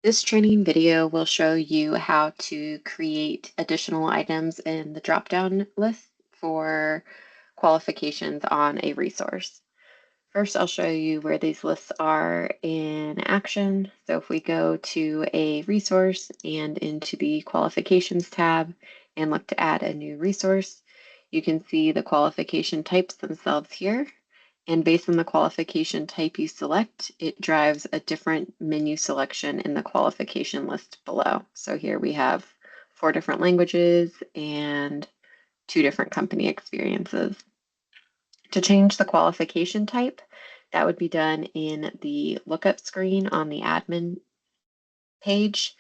This training video will show you how to create additional items in the drop-down list for qualifications on a resource. First, I'll show you where these lists are in action. So if we go to a resource and into the qualifications tab and look to add a new resource, you can see the qualification types themselves here. And based on the qualification type you select, it drives a different menu selection in the qualification list below. So here we have 4 different languages and 2 different company experiences. To change the qualification type, that would be done in the lookup screen on the admin page.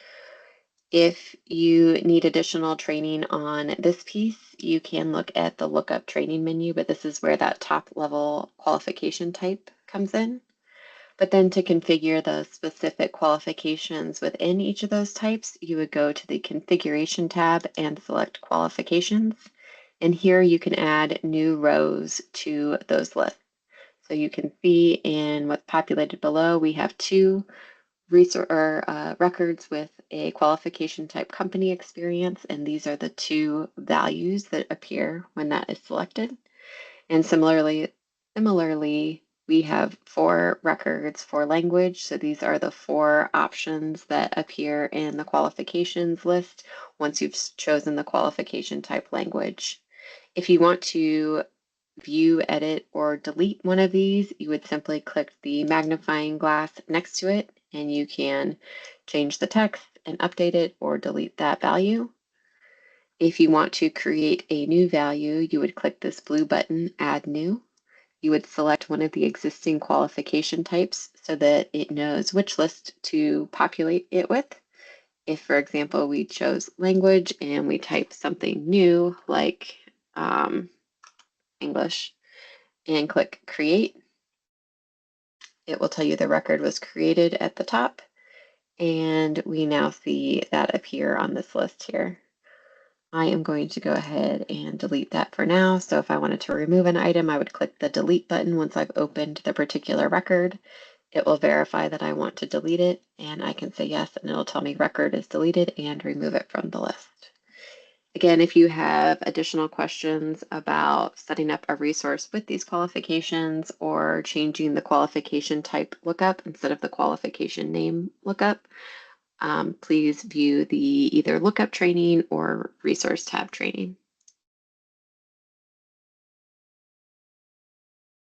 If you need additional training on this piece, you can look at the lookup training menu, but this is where that top level qualification type comes in. But then to configure the specific qualifications within each of those types, you would go to the Configuration tab and select Qualifications. And here you can add new rows to those lists. So you can see in what's populated below, we have 2 records with a qualification type company experience, and these are the 2 values that appear when that is selected. And similarly, we have 4 records for language. So these are the 4 options that appear in the qualifications list once you've chosen the qualification type language. If you want to view, edit, or delete one of these, you would simply click the magnifying glass next to it, and you can change the text and update it or delete that value. If you want to create a new value, you would click this blue button, Add New. You would select one of the existing qualification types so that it knows which list to populate it with. If, for example, we chose language and we type something new like English and click Create, it will tell you the record was created at the top, and we now see that appear on this list here. I am going to go ahead and delete that for now. So if I wanted to remove an item, I would click the delete button once I've opened the particular record. It will verify that I want to delete it, and I can say yes, and it'll tell me record is deleted and remove it from the list. Again, if you have additional questions about setting up a resource with these qualifications or changing the qualification type lookup instead of the qualification name lookup, please view the either lookup training or resource tab training.